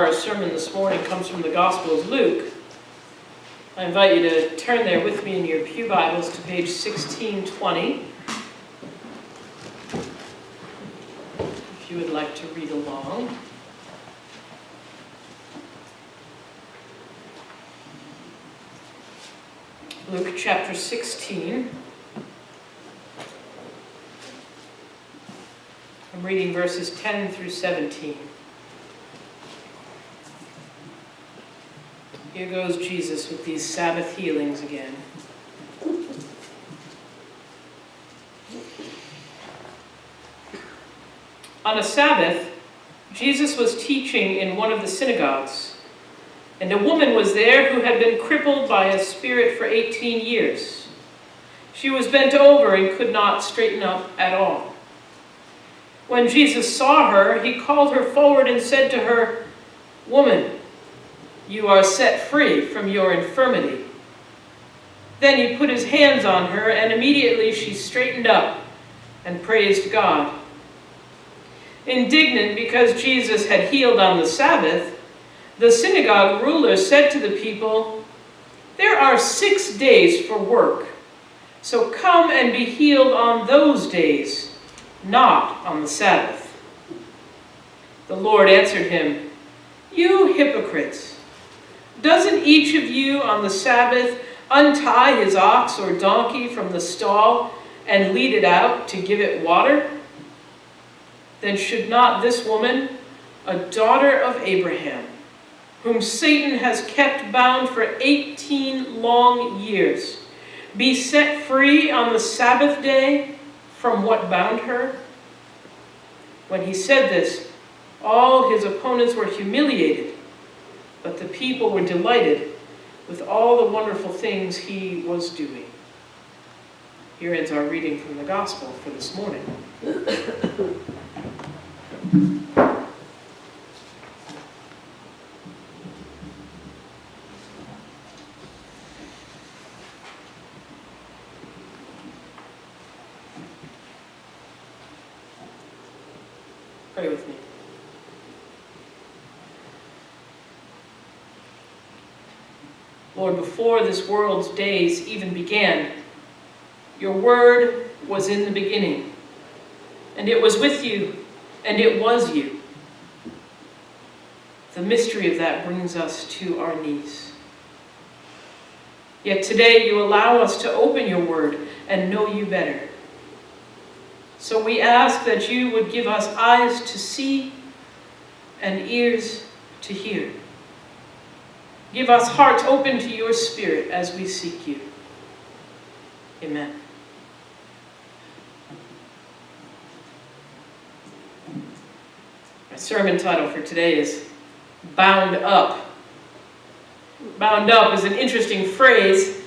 Our sermon this morning comes from the Gospel of Luke. I invite you to turn there with me in your pew Bibles to page 1620. If you would like to read along. Luke chapter 16. I'm reading verses 10 through 17. Here goes Jesus with these Sabbath healings again. On a Sabbath, Jesus was teaching in one of the synagogues, and a woman was there who had been crippled by a spirit for 18 years. She was bent over and could not straighten up at all. When Jesus saw her, he called her forward and said to her, "Woman, you are set free from your infirmity." Then he put his hands on her, and immediately she straightened up and praised God. Indignant because Jesus had healed on the Sabbath, the synagogue ruler said to the people, "There are 6 days for work, so come and be healed on those days, not on the Sabbath." The Lord answered him, "You hypocrites! Doesn't each of you on the Sabbath untie his ox or donkey from the stall and lead it out to give it water? Then should not this woman, a daughter of Abraham, whom Satan has kept bound for 18 long years, be set free on the Sabbath day from what bound her?" When he said this, all his opponents were humiliated, but the people were delighted with all the wonderful things he was doing. Here ends our reading from the Gospel for this morning. Pray with me. Lord, before this world's days even began, your word was in the beginning, and it was with you, and it was you. The mystery of that brings us to our knees. Yet today you allow us to open your word and know you better. So we ask that you would give us eyes to see and ears to hear. Give us hearts open to your Spirit as we seek you. Amen. My sermon title for today is Bound Up. Bound up is an interesting phrase.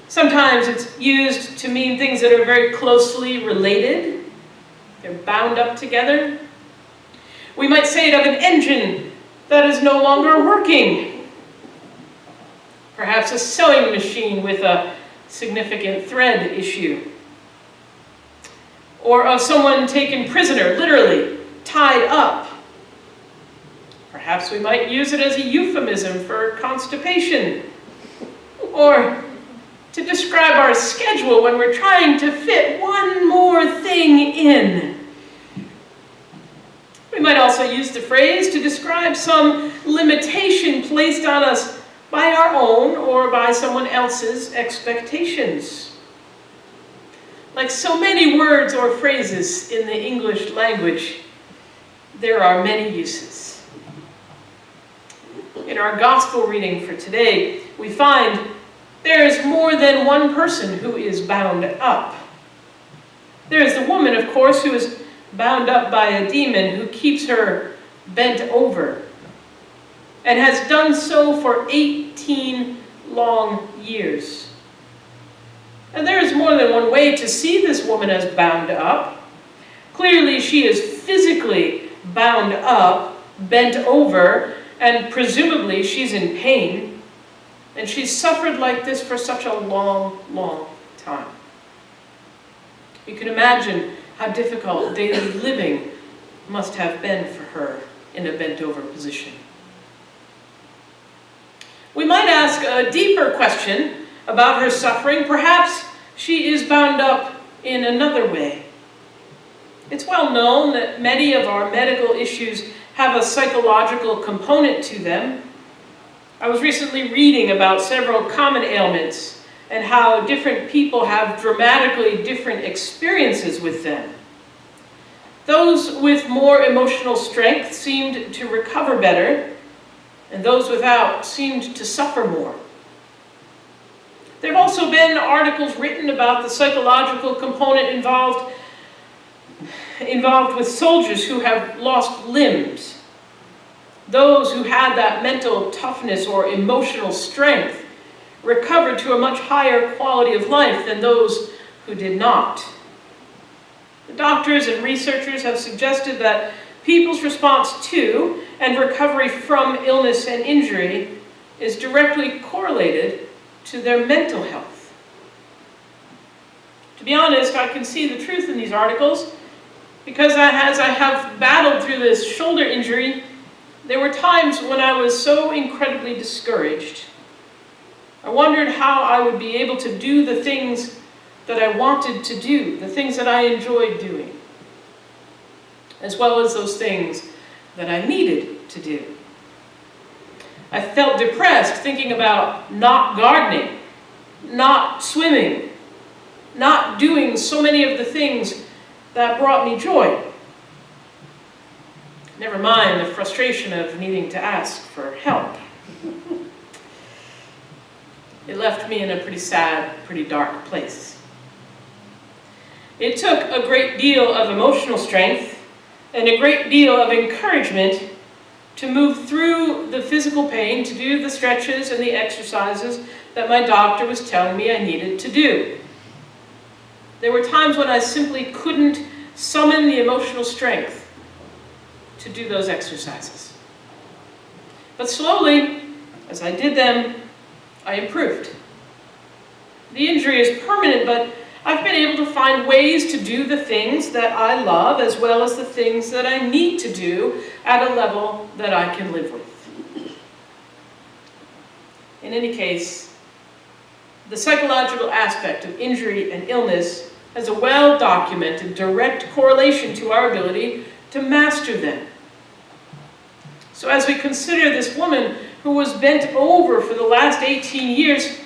Sometimes it's used to mean things that are very closely related. They're bound up together. We might say it of an engine that is no longer working. Perhaps a sewing machine with a significant thread issue. Or of someone taken prisoner, literally tied up. Perhaps we might use it as a euphemism for constipation. Or to describe our schedule when we're trying to fit one more thing in. We might also use the phrase to describe some limitation placed on us by our own or by someone else's expectations. Like so many words or phrases in the English language, there are many uses. In our gospel reading for today, we find there is more than one person who is bound up. There is the woman, of course, who is bound up by a demon who keeps her bent over, and has done so for 18 long years. And there is more than one way to see this woman as bound up. Clearly, she is physically bound up, bent over, and presumably she's in pain. And she's suffered like this for such a long, long time. You can imagine how difficult daily living must have been for her in a bent over position. ask a deeper question about her suffering, perhaps she is bound up in another way. It's well known that many of our medical issues have a psychological component to them. I was recently reading about several common ailments and how different people have dramatically different experiences with them. Those with more emotional strength seemed to recover better, and those without seemed to suffer more. There have also been articles written about the psychological component involved with soldiers who have lost limbs. Those who had that mental toughness or emotional strength recovered to a much higher quality of life than those who did not. The doctors and researchers have suggested that people's response to and recovery from illness and injury is directly correlated to their mental health. To be honest, I can see the truth in these articles because as I have battled through this shoulder injury, there were times when I was so incredibly discouraged. I wondered how I would be able to do the things that I wanted to do, the things that I enjoyed doing, as well as those things that I needed to do. I felt depressed thinking about not gardening, not swimming, not doing so many of the things that brought me joy. Never mind the frustration of needing to ask for help. It left me in a pretty sad, pretty dark place. It took a great deal of emotional strength and a great deal of encouragement to move through the physical pain, to do the stretches and the exercises that my doctor was telling me I needed to do. There were times when I simply couldn't summon the emotional strength to do those exercises. But slowly, as I did them, I improved. The injury is permanent, but I've been able to find ways to do the things that I love as well as the things that I need to do at a level that I can live with. In any case, the psychological aspect of injury and illness has a well-documented direct correlation to our ability to master them. So as we consider this woman who was bent over for the last 18 years,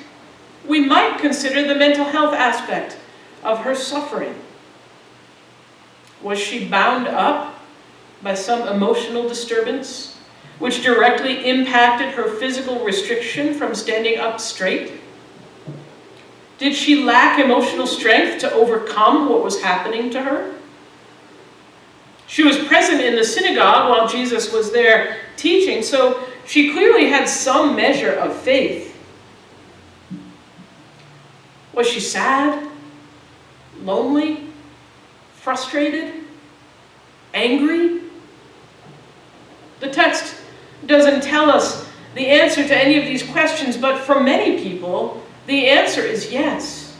we might consider the mental health aspect of her suffering. Was she bound up by some emotional disturbance which directly impacted her physical restriction from standing up straight? Did she lack emotional strength to overcome what was happening to her? She was present in the synagogue while Jesus was there teaching, so she clearly had some measure of faith. Was she sad? Lonely? Frustrated? Angry? The text doesn't tell us the answer to any of these questions, but for many people, the answer is yes.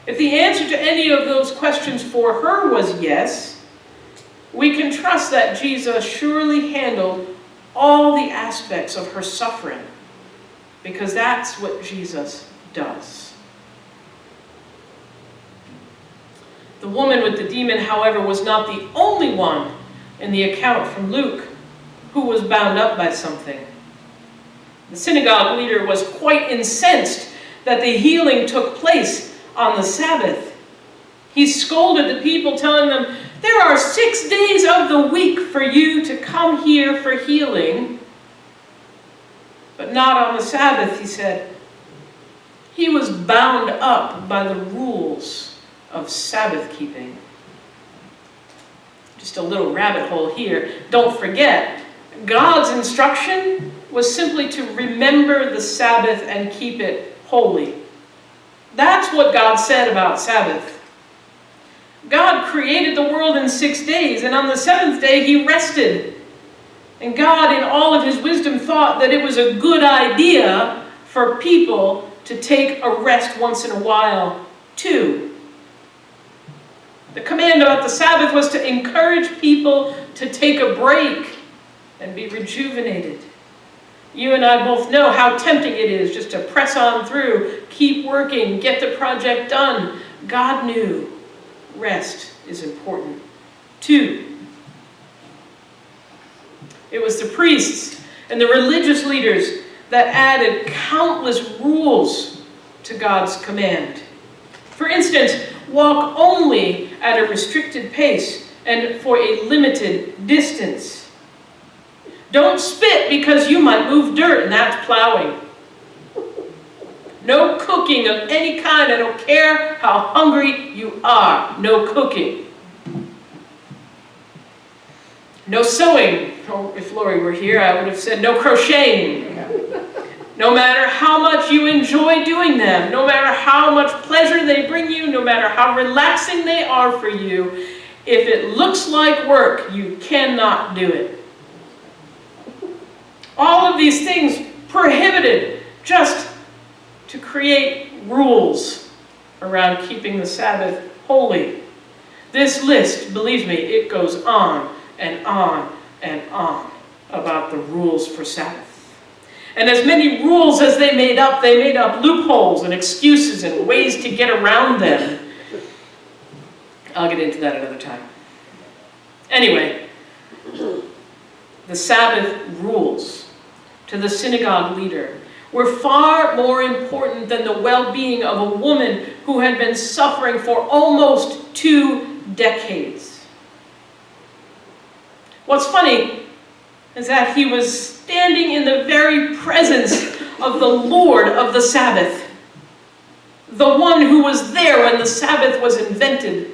If the answer to any of those questions for her was yes, we can trust that Jesus surely handled all the aspects of her suffering, because that's what Jesus does. The woman with the demon, however, was not the only one in the account from Luke who was bound up by something. The synagogue leader was quite incensed that the healing took place on the Sabbath. He scolded the people, telling them, "There are 6 days of the week for you to come here for healing, but not on the Sabbath," he said. He was bound up by the rules of Sabbath keeping. Just a little rabbit hole here. Don't forget, God's instruction was simply to remember the Sabbath and keep it holy. That's what God said about Sabbath. God created the world in 6 days, and on the seventh day he rested. And God, in all of his wisdom, thought that it was a good idea for people to take a rest once in a while, too. The command about the Sabbath was to encourage people to take a break and be rejuvenated. You and I both know how tempting it is just to press on through, keep working, get the project done. God knew rest is important too. It was the priests and the religious leaders that added countless rules to God's command. For instance, walk only at a restricted pace and for a limited distance. Don't spit because you might move dirt, and that's plowing. No cooking of any kind. I don't care how hungry you are. No cooking. No sewing. Oh, if Lori were here, I would have said no crocheting. No matter how much you enjoy doing them, no matter how much pleasure they bring you, no matter how relaxing they are for you, if it looks like work, you cannot do it. All of these things prohibited just to create rules around keeping the Sabbath holy. This list, believe me, it goes on and on and on about the rules for Sabbath. And as many rules as they made up loopholes and excuses and ways to get around them. I'll get into that another time. Anyway, the Sabbath rules to the synagogue leader were far more important than the well-being of a woman who had been suffering for almost 2 decades. What's funny is that he was standing in the very presence of the Lord of the Sabbath, the one who was there when the Sabbath was invented,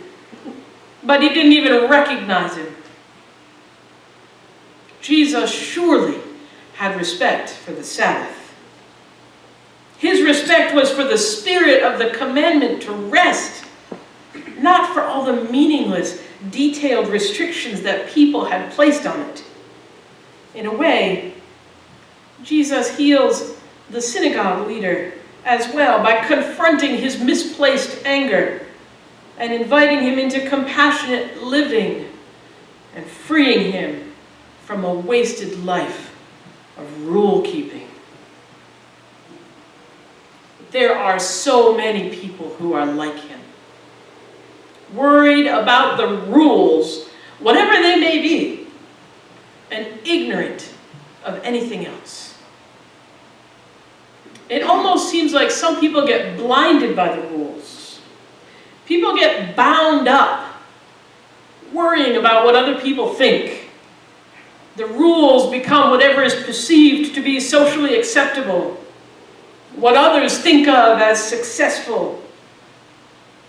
but he didn't even recognize him. Jesus surely had respect for the Sabbath. His respect was for the spirit of the commandment to rest, not for all the meaningless, detailed restrictions that people had placed on it. In a way, Jesus heals the synagogue leader as well by confronting his misplaced anger and inviting him into compassionate living and freeing him from a wasted life of rule keeping. There are so many people who are like him, worried about the rules, whatever they may be, and ignorant of anything else. It almost seems like some people get blinded by the rules. People get bound up, worrying about what other people think. The rules become whatever is perceived to be socially acceptable, what others think of as successful,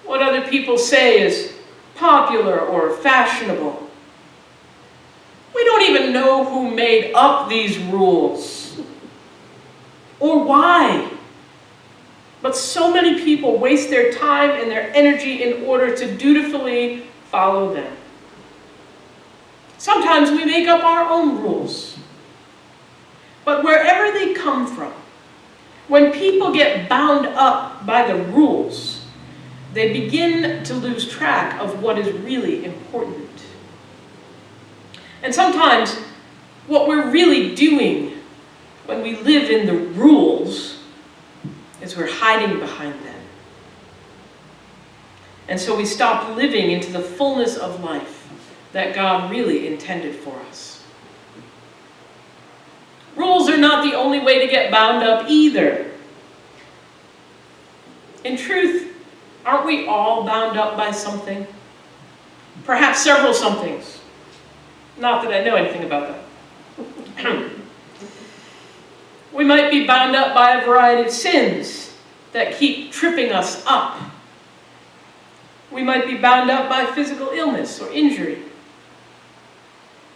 what other people say is popular or fashionable. We don't even know who made up these rules or why. But so many people waste their time and their energy in order to dutifully follow them. Sometimes we make up our own rules. But wherever they come from, when people get bound up by the rules, they begin to lose track of what is really important. And sometimes what we're really doing when we live in the rules is we're hiding behind them. And so we stop living into the fullness of life that God really intended for us. Rules are not the only way to get bound up either. In truth, aren't we all bound up by something? Perhaps several somethings. Not that I know anything about that. We might be bound up by a variety of sins that keep tripping us up. We might be bound up by physical illness or injury.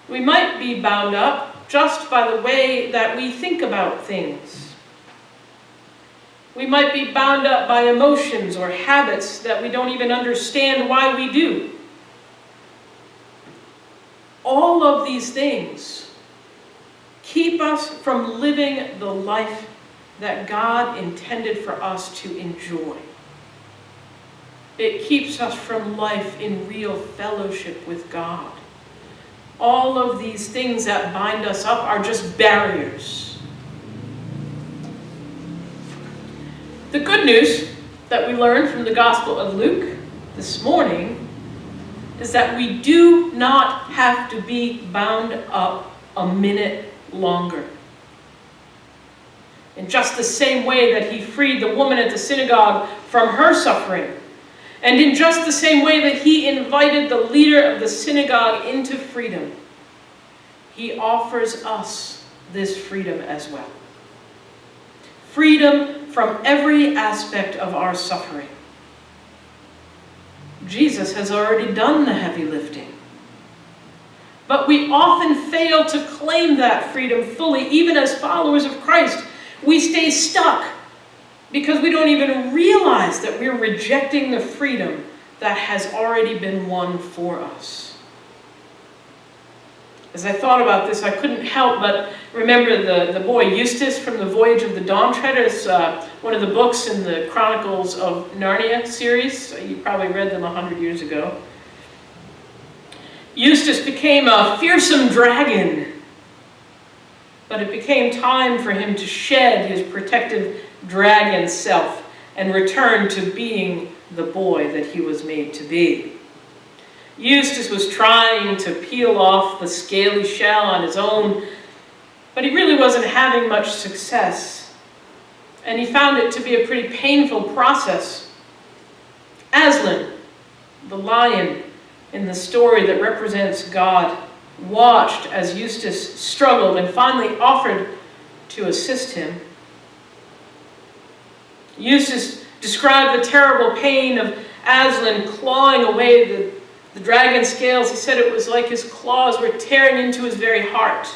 We might be bound up just by the way that we think about things. We might be bound up by emotions or habits that we don't even understand why we do. All of these things keep us from living the life that God intended for us to enjoy. It keeps us from life in real fellowship with God. All of these things that bind us up are just barriers. The good news that we learned from the Gospel of Luke this morning is that we do not have to be bound up a minute longer. In just the same way that he freed the woman at the synagogue from her suffering, and in just the same way that he invited the leader of the synagogue into freedom, he offers us this freedom as well. Freedom from every aspect of our suffering. Jesus has already done the heavy lifting. But we often fail to claim that freedom fully, even as followers of Christ. We stay stuck because we don't even realize that we're rejecting the freedom that has already been won for us. As I thought about this, I couldn't help but remember the boy Eustace from the Voyage of the Dawn Treader. It's one of the books in the Chronicles of Narnia series. You probably read them 100 years ago. Eustace became a fearsome dragon, but it became time for him to shed his protective dragon self and return to being the boy that he was made to be. Eustace was trying to peel off the scaly shell on his own, but he really wasn't having much success. And he found it to be a pretty painful process. Aslan, the lion in the story that represents God, watched as Eustace struggled and finally offered to assist him. Eustace described the terrible pain of Aslan clawing away the dragon scales. He said it was like his claws were tearing into his very heart.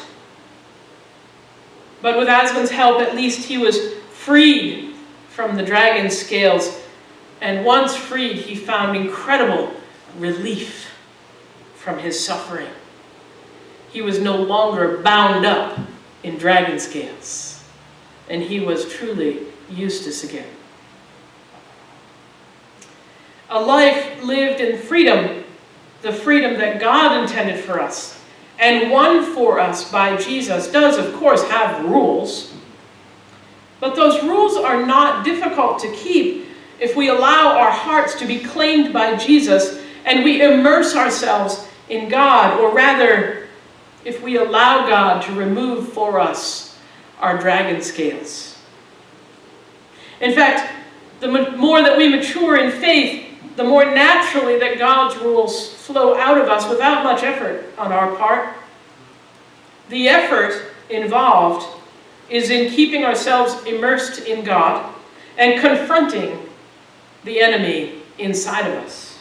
But with Aslan's help, at least he was freed from the dragon scales. And once freed, he found incredible relief from his suffering. He was no longer bound up in dragon scales. And he was truly Eustace again. A life lived in freedom, the freedom that God intended for us, and won for us by Jesus, does of course have rules. But those rules are not difficult to keep if we allow our hearts to be claimed by Jesus and we immerse ourselves in God, or rather, if we allow God to remove for us our dragon scales. In fact, the more that we mature in faith, the more naturally that God's rules flow out of us without much effort on our part. The effort involved is in keeping ourselves immersed in God and confronting the enemy inside of us.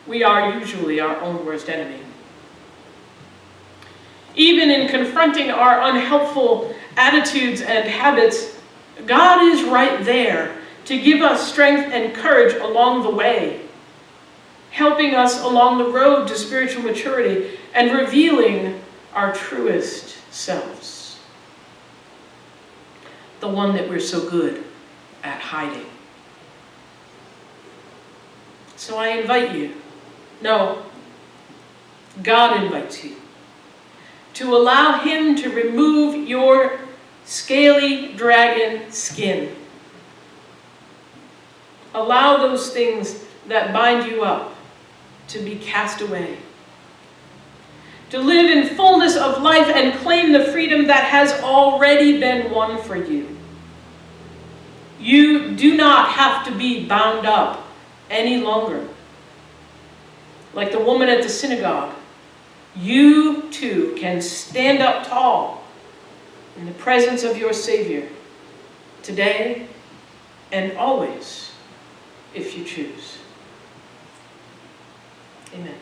We are usually our own worst enemy. Even in confronting our unhelpful attitudes and habits, God is right there to give us strength and courage along the way, helping us along the road to spiritual maturity and revealing our truest selves, the one that we're so good at hiding. So I invite you, no, God invites you, to allow Him to remove your scaly dragon skin. Allow those things that bind you up to be cast away. To live in fullness of life and claim the freedom that has already been won for you. You do not have to be bound up any longer. Like the woman at the synagogue, you too can stand up tall in the presence of your Savior today and always, if you choose. Amen.